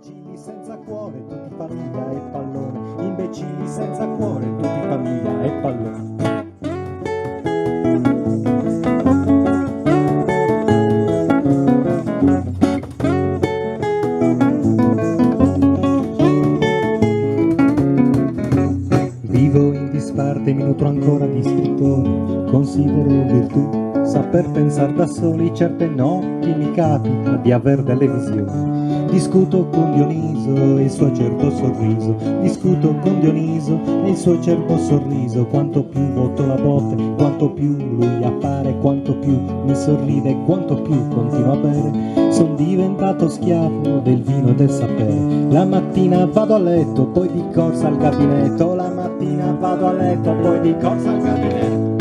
Imbecilli senza cuore, tutti famiglia e pallone. Imbecilli senza cuore, tutti famiglia e pallone. Vivo in disparte, mi nutro ancora di scrittori, considero virtù saper pensare da soli. Certe notti mi capita di aver delle visioni. Discuto con Dioniso e il suo acerbo sorriso, discuto con Dioniso e il suo acerbo sorriso. Quanto più botto la botte, quanto più lui appare, quanto più mi sorride, quanto più continuo a bere. Son diventato schiavo del vino e del sapere. La mattina vado a letto, poi di corsa al gabinetto. La mattina vado a letto, poi di corsa al gabinetto.